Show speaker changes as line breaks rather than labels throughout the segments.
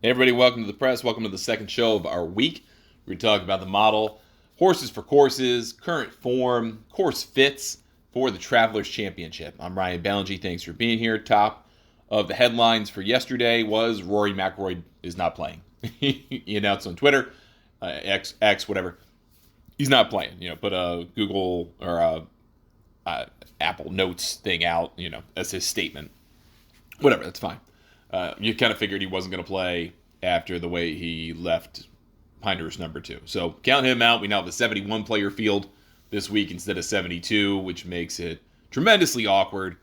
Hey everybody, welcome to the press. Welcome to the second show of our week. We're talking about the model, horses for courses, current form, course fits for the Travelers Championship. I'm Ryan Ballingy. Thanks for being here. Top of the headlines for yesterday was Rory McIlroy is not playing. He announced on Twitter, X, whatever. He's not playing. Put a Google or Apple Notes thing out, as his statement. Whatever, that's fine. You kind of figured he wasn't going to play after the way he left Pinehurst number 2. So count him out. We now have a 71 player field this week instead of 72, which makes it tremendously awkward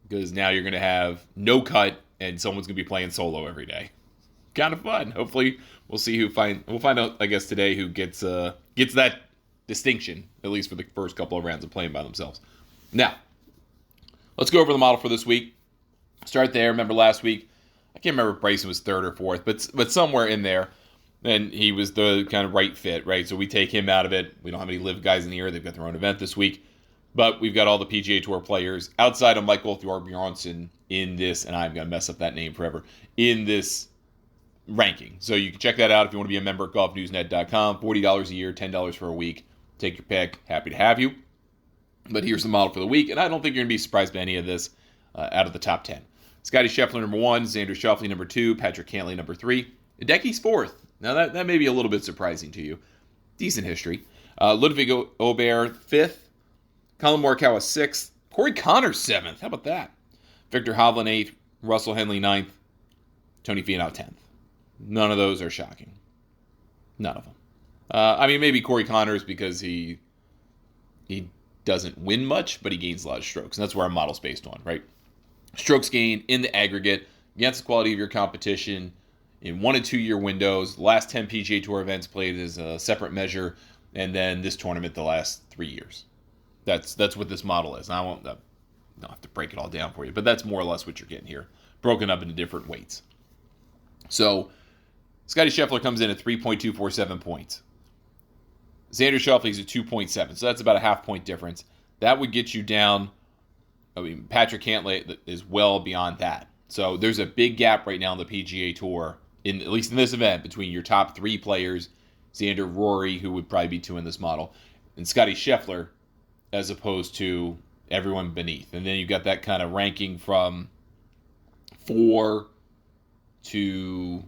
because now you're going to have no cut and someone's going to be playing solo every day. Kind of fun. Hopefully, we'll see we'll find out, I guess, today who gets that distinction, at least for the first couple of rounds of playing by themselves. Now, let's go over the model for this week. Start there. Remember last week, I can't remember if Bryson was third or fourth, but somewhere in there, and he was the kind of right fit, right? So we take him out of it. We don't have any live guys in here. They've got their own event this week. But we've got all the PGA Tour players outside of Michael Thorbjornsen in this, and I'm going to mess up that name forever, in this ranking. So you can check that out if you want to be a member at golfnewsnet.com. $40 a year, $10 for a week. Take your pick. Happy to have you. But here's the model for the week, and I don't think you're going to be surprised by any of this out of the top 10. Scotty Scheffler, number 1. Xander Schauffele, number 2. Patrick Cantlay, number 3. Hideki's 4th. Now, that may be a little bit surprising to you. Decent history. Ludwig Aubert, 5th. Colin Morikawa, 6th. Corey Connors, 7th. How about that? Victor Hovland, 8th. Russell Henley, 9th. Tony Finau, 10th. None of those are shocking. None of them. Maybe Corey Connors because he doesn't win much, but he gains a lot of strokes. And that's where our model's based on, right? Strokes gained in the aggregate against the quality of your competition in 1 and 2 year windows. The last 10 PGA Tour events played as a separate measure, and then this tournament the last 3 years. That's what this model is. And I don't have to break it all down for you, but that's more or less what you're getting here, broken up into different weights. So Scotty Scheffler comes in at 3.247 points. Xander Schauffele is at 2.7, so that's about a half-point difference. That would get you down. Patrick Cantlay is well beyond that. So there's a big gap right now in the PGA Tour, at least in this event, between your top 3 players, Xander, Rory, who would probably be 2 in this model, and Scotty Scheffler, as opposed to everyone beneath. And then you've got that kind of ranking from 4 to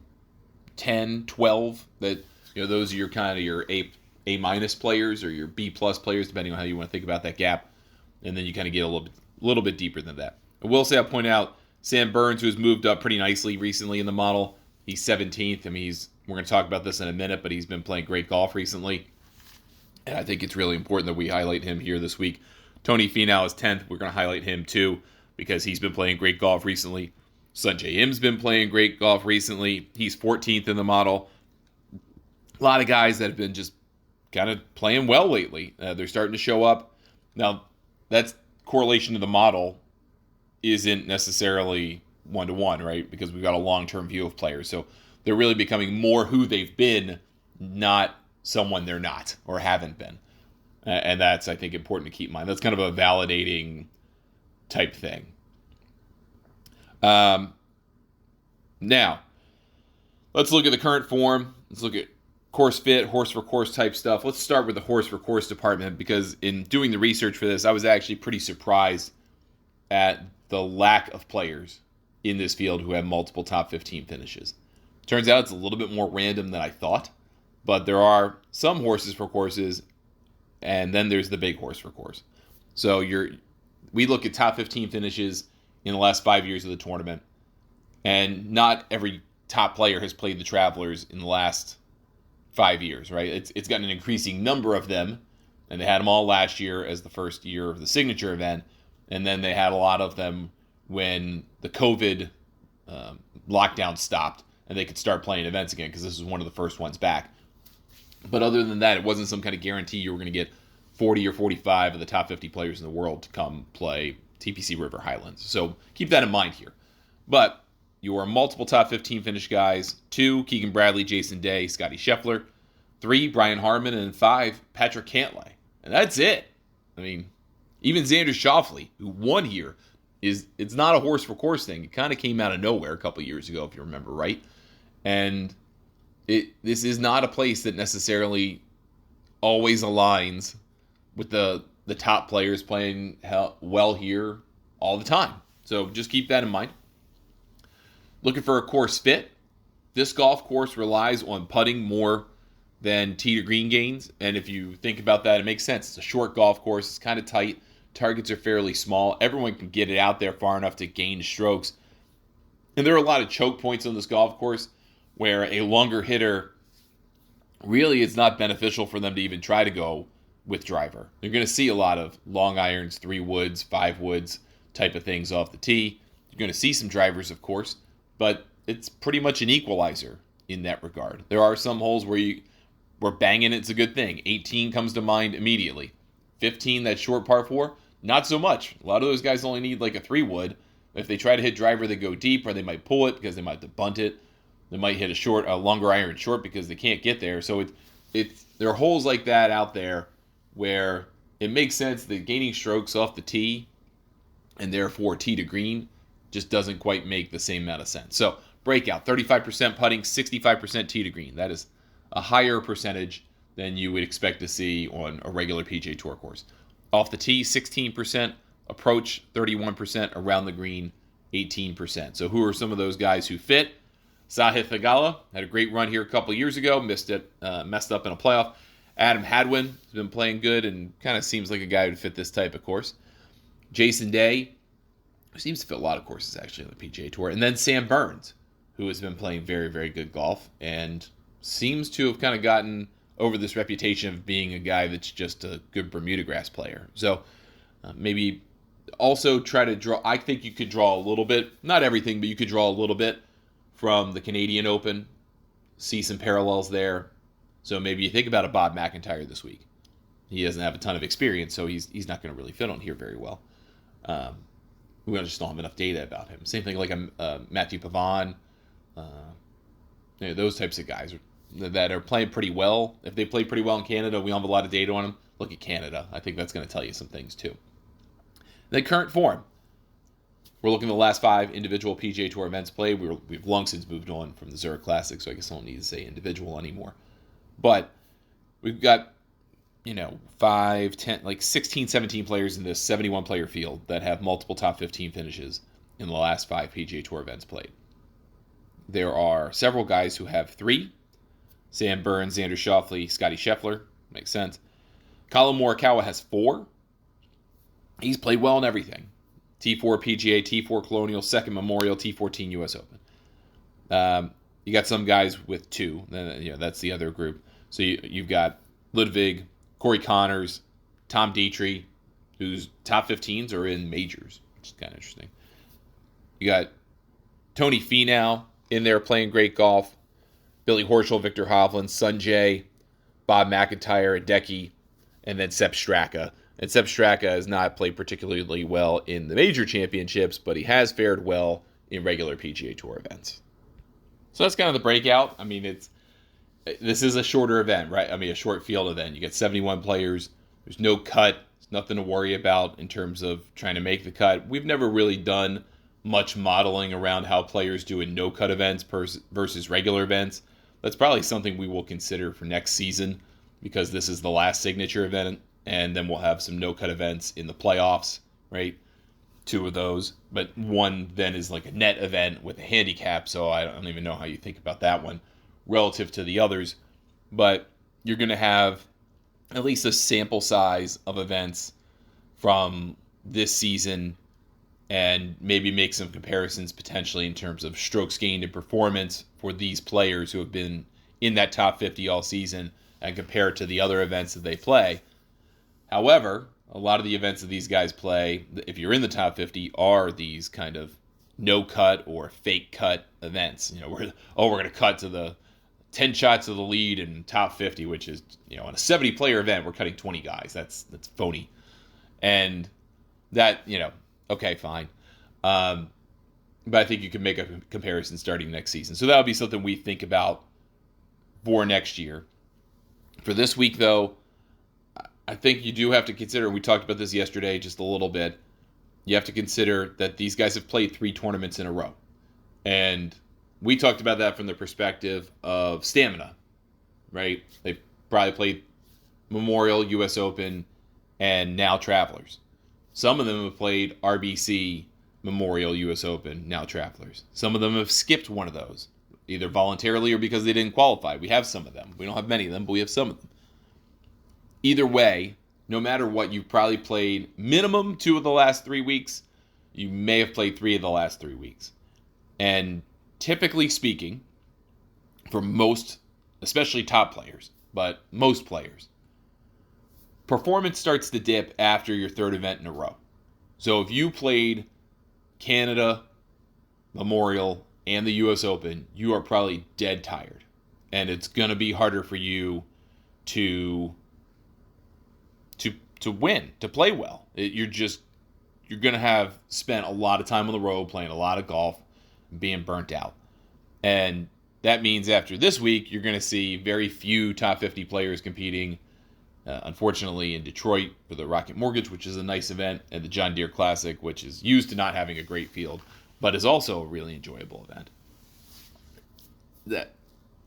10, 12. That those are your kind of your A minus players or your B plus players, depending on how you want to think about that gap. And then you kind of get a little bit deeper than that. I will say, I'll point out Sam Burns, who has moved up pretty nicely recently in the model. He's 17th. We're going to talk about this in a minute, but he's been playing great golf recently. And I think it's really important that we highlight him here this week. Tony Finau is 10th. We're going to highlight him too because he's been playing great golf recently. Sungjae Im's been playing great golf recently. He's 14th in the model. A lot of guys that have been just kind of playing well lately. They're starting to show up. Now, that's correlation to the model isn't necessarily 1-to-1, right? Because we've got a long-term view of players. So they're really becoming more who they've been, not someone they're not or haven't been. And that's, I think, important to keep in mind. That's kind of a validating type thing. Now, let's look at the current form. Let's look at course fit, horse for course type stuff. Let's start with the horse for course department because in doing the research for this, I was actually pretty surprised at the lack of players in this field who have multiple top 15 finishes. Turns out it's a little bit more random than I thought, but there are some horses for courses, and then there's the big horse for course. So we look at top 15 finishes in the last 5 years of the tournament, and not every top player has played the Travelers in the last 5 years, right? It's gotten an increasing number of them, and they had them all last year as the first year of the signature event, and then they had a lot of them when the COVID lockdown stopped, and they could start playing events again because this was one of the first ones back. But other than that, it wasn't some kind of guarantee you were going to get 40 or 45 of the top 50 players in the world to come play TPC River Highlands. So keep that in mind here. But you are multiple top 15 finish guys. 2, Keegan Bradley, Jason Day, Scotty Scheffler. 3, Brian Harman. And 5, Patrick Cantlay. And that's it. Even Xander Schauffele, who won here, it's not a horse for course thing. It kind of came out of nowhere a couple years ago, if you remember right. And this is not a place that necessarily always aligns with the top players playing well here all the time. So just keep that in mind. Looking for a course fit. This golf course relies on putting more than tee to green gains. And if you think about that, it makes sense. It's a short golf course. It's kind of tight. Targets are fairly small. Everyone can get it out there far enough to gain strokes. And there are a lot of choke points on this golf course where a longer hitter, really it's not beneficial for them to even try to go with driver. You're going to see a lot of long irons, 3 woods, 5 woods type of things off the tee. You're going to see some drivers, of course, but it's pretty much an equalizer in that regard. There are some holes where banging it's a good thing. 18 comes to mind immediately. 15, that short par 4, not so much. A lot of those guys only need like a 3 wood. If they try to hit driver, they go deep, or they might pull it because they might have to bunt it. They might hit a longer iron short because they can't get there. So there are holes like that out there where it makes sense that gaining strokes off the tee and therefore tee to green just doesn't quite make the same amount of sense. So breakout, 35% putting, 65% tee to green. That is a higher percentage than you would expect to see on a regular PGA Tour course. Off the tee, 16%, approach, 31%, around the green, 18%. So who are some of those guys who fit? Sahith Theegala had a great run here a couple years ago, messed up in a playoff. Adam Hadwin has been playing good and kind of seems like a guy who would fit this type of course. Jason Day, who seems to fit a lot of courses actually on the PGA Tour. And then Sam Burns, who has been playing very, very good golf and seems to have kind of gotten over this reputation of being a guy that's just a good Bermuda grass player. So maybe also try to draw. I think you could draw a little bit, not everything, but you could draw a little bit from the Canadian Open. See some parallels there. So maybe you think about a Bob McIntyre this week. He doesn't have a ton of experience, so he's not going to really fit on here very well. We just don't have enough data about him. Same thing like a Matthew Pavon. Those types of guys that are playing pretty well. If they play pretty well in Canada, we don't have a lot of data on them. Look at Canada. I think that's going to tell you some things too. The current form. We're looking at the last 5 individual PGA Tour events played. We've long since moved on from the Zurich Classic, so I guess I don't need to say individual anymore. But we've got, 5, 10, like 16, 17 players in this 71-player field that have multiple top 15 finishes in the last 5 PGA Tour events played. There are several guys who have 3. Sam Burns, Xander Schauffele, Scotty Scheffler. Makes sense. Colin Morikawa has 4. He's played well in everything. T4 PGA, T4 Colonial, Second Memorial, T14 U.S. Open. You got some guys with 2. Then that's the other group. So you've got Ludwig, Corey Connors, Tom Dietrich, whose top 15s are in majors, which is kind of interesting. You got Tony Finau in there playing great golf. Billy Horschel, Victor Hovland, Sungjae, Bob McIntyre, Hideki, and then Sepp Straka. And Sepp Straka has not played particularly well in the major championships, but he has fared well in regular PGA Tour events. So that's kind of the breakout. I mean, this is a shorter event, right? I mean, a short field event. You get 71 players. There's no cut. There's nothing to worry about in terms of trying to make the cut. We've never really done much modeling around how players do in no-cut events versus regular events. That's probably something we will consider for next season because this is the last signature event. And then we'll have some no-cut events in the playoffs, right? 2 of those. But one then is like a net event with a handicap, so I don't even know how you think about that one relative to the others. But you're going to have at least a sample size of events from this season and maybe make some comparisons potentially in terms of strokes gained and performance for these players who have been in that top 50 all season and compare it to the other events that they play. However, a lot of the events that these guys play, if you're in the top 50, are these kind of no-cut or fake-cut events. We're going to cut to the 10 shots of the lead in top 50, which is, on a 70-player event, we're cutting 20 guys. That's phony. And that, okay, fine. But I think you can make a comparison starting next season. So that'll be something we think about for next year. For this week, though, I think you do have to consider, we talked about this yesterday just a little bit, you have to consider that these guys have played 3 tournaments in a row. And we talked about that from the perspective of stamina, right? They've probably played Memorial, U.S. Open, and now Travelers. Some of them have played RBC, Memorial, U.S. Open, now Travelers. Some of them have skipped one of those, either voluntarily or because they didn't qualify. We have some of them. We don't have many of them, but we have some of them. Either way, no matter what, you've probably played minimum 2 of the last 3 weeks. You may have played 3 of the last 3 weeks. And typically speaking, for most, especially top players, but most players, performance starts to dip after your 3rd event in a row. So if you played Canada, Memorial, and the U.S. Open, you are probably dead tired. And it's going to be harder for you to win, to play well. You're going to have spent a lot of time on the road playing a lot of golf, being burnt out. And that means after this week, you're going to see very few top 50 players competing. Unfortunately, in Detroit for the Rocket Mortgage, which is a nice event, and the John Deere Classic, which is used to not having a great field, but is also a really enjoyable event.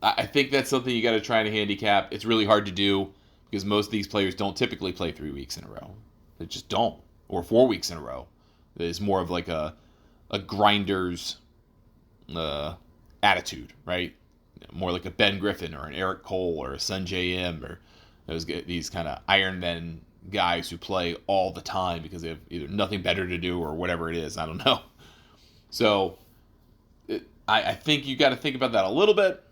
I think that's something you got to try to handicap. It's really hard to do because most of these players don't typically play 3 weeks in a row. They just don't, or 4 weeks in a row. It's more of like a grinder's attitude, right? More like a Ben Griffin or an Eric Cole or a Sungjae Im or these kind of Ironman guys who play all the time because they have either nothing better to do or whatever it is. I don't know. So I think you got to think about that a little bit.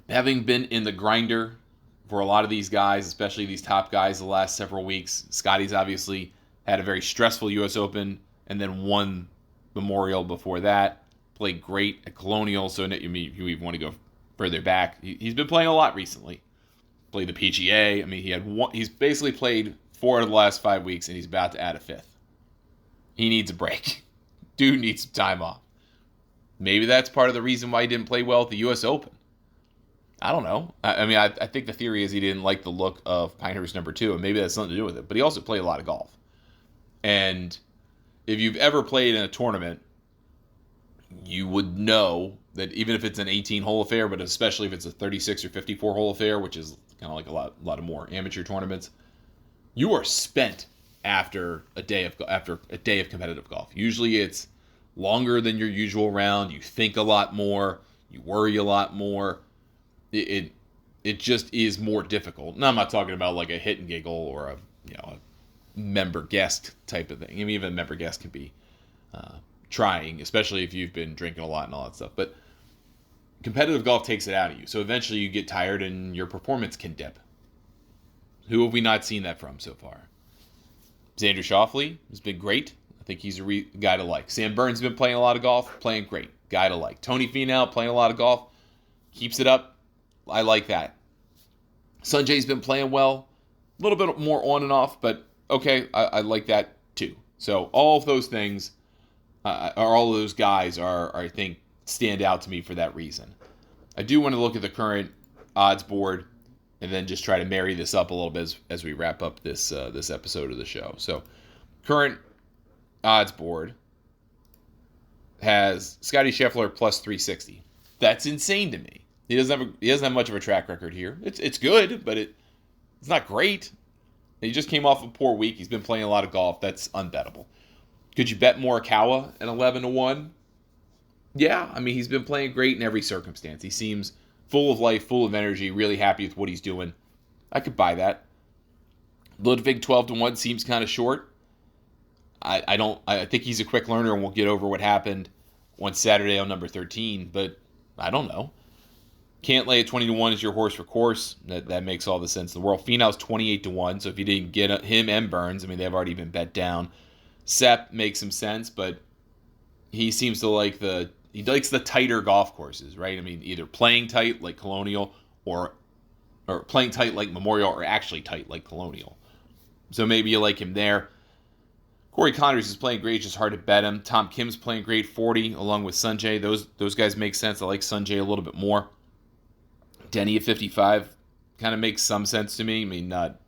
Having been in the grinder for a lot of these guys, especially these top guys the last several weeks, Scotty's obviously had a very stressful U.S. Open and then won Memorial before that. Played great at Colonial, so if you even want to go further back, he's been playing a lot recently. Played the PGA. I mean, he's basically played 4 of the last 5 weeks, and he's about to add a 5th. He needs a break. Dude needs some time off. Maybe that's part of the reason why he didn't play well at the U.S. Open. I don't know. I think the theory is he didn't like the look of Pinehurst number 2, and maybe that's something to do with it. But he also played a lot of golf. And if you've ever played in a tournament, you would know that even if it's an 18-hole affair, but especially if it's a 36 or 54-hole affair, which is kind of like a lot of more amateur tournaments, you are spent after a day of competitive golf. Usually it's longer than your usual round. You think a lot more. You worry a lot more. It just is more difficult. Now I'm not talking about like a hit and giggle or a member guest type of thing. I mean, even a member guest can be trying, especially if you've been drinking a lot and all that stuff. But competitive golf takes it out of you. So eventually you get tired and your performance can dip. Who have we not seen that from so far? Xander Schauffele has been great. I think he's a guy to like. Sam Burns has been playing a lot of golf, playing great. Guy to like. Tony Finau playing a lot of golf, keeps it up. I like that. Sungjae's been playing well. A little bit more on and off, but okay, I like that too. So all of those things, all of those guys are, I think, stand out to me for that reason. I do want to look at the current odds board and then just try to marry this up a little bit as we wrap up this episode of the show. So current odds board has Scottie Scheffler plus 360. That's insane to me. He doesn't have much of a track record here. It's good, but it's not great. He just came off a poor week. He's been playing a lot of golf. That's unbettable. Could you bet Morikawa at 11-1? Yeah, I mean, he's been playing great in every circumstance. He seems full of life, full of energy, really happy with what he's doing. I could buy that. Ludwig 12-1 seems kind of short. I think he's a quick learner and we'll get over what happened on Saturday on number 13, but I don't know. Cantlay at 20-1 is your horse for course. That makes all the sense in the world. Finau's 28-1, so if you didn't get him and Burns, I mean, they've already been bet down. Sepp makes some sense, but he seems to he likes the tighter golf courses, right? I mean, either playing tight like Colonial or playing tight like Memorial or actually tight like Colonial. So maybe you like him there. Corey Connors is playing great, just hard to bet him. Tom Kim's playing great, 40, along with Sungjae. Those guys make sense. I like Sungjae a little bit more. Denny at 55 kind of makes some sense to me. I mean, not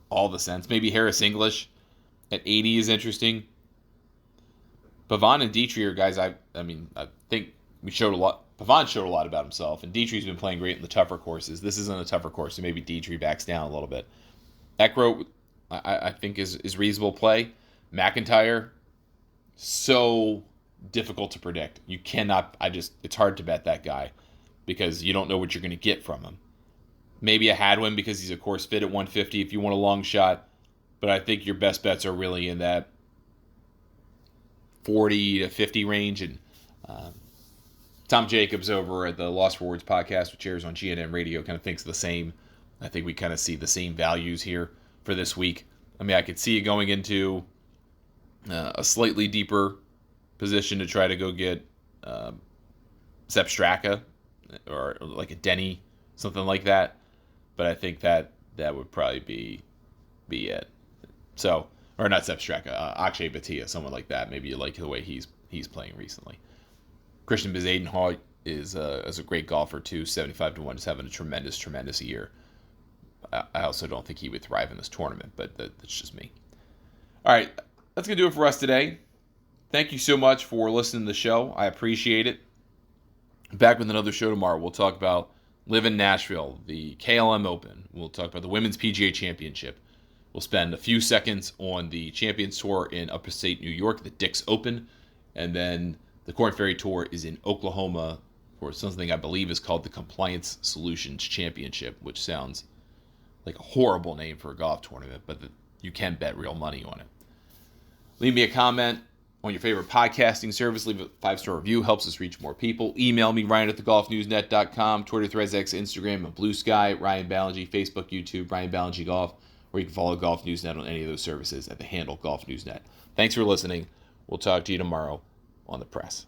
all the sense. Maybe Harris English at 80 is interesting. Pavon and Dietrich are guys I think Pavon showed a lot about himself, and Dietrich's been playing great in the tougher courses. This isn't a tougher course, so maybe Dietrich backs down a little bit. Ekro, I think, is reasonable play. McIntyre, so difficult to predict. You cannot, it's hard to bet that guy because you don't know what you're going to get from him. Maybe a Hadwin because he's a course fit at 150 if you want a long shot, but I think your best bets are really in that 40 to 50 range. And Tom Jacobs over at the Lost Rewards podcast, which airs on GNN Radio, kind of thinks the same. I think we kind of see the same values here for this week. I mean, I could see you going into a slightly deeper position to try to go get Sepp Straka or like a Denny, something like that. But I think that would probably be it. So, or not Sepp Straka, Akshay Bhatia, someone like that. Maybe you like the way he's playing recently. Christian Bezuidenhout is a great golfer too, 75 to 1. He's having a tremendous year. I also don't think he would thrive in this tournament, but that's just me. All right, that's going to do it for us today. Thank you so much for listening to the show. I appreciate it. Back with another show tomorrow. We'll talk about Live in Nashville, the KLM Open. We'll talk about the Women's PGA Championship. We'll spend a few seconds on the Champions Tour in upstate New York, the Dick's Open. And then the Korn Ferry Tour is in Oklahoma for something I believe is called the Compliance Solutions Championship, which sounds like a horrible name for a golf tournament, but you can bet real money on it. Leave me a comment on your favorite podcasting service. Leave a 5-star review. Helps us reach more people. Email me, Ryan@thegolfnewsnet.com. Twitter, Threads, X, Instagram, and Blue Sky. Ryan Ballengee. Facebook, YouTube, Ryan Ballengee Golf. Or you can follow Golf Newsnet on any of those services at the handle Golf Newsnet. Thanks for listening. We'll talk to you tomorrow on the press.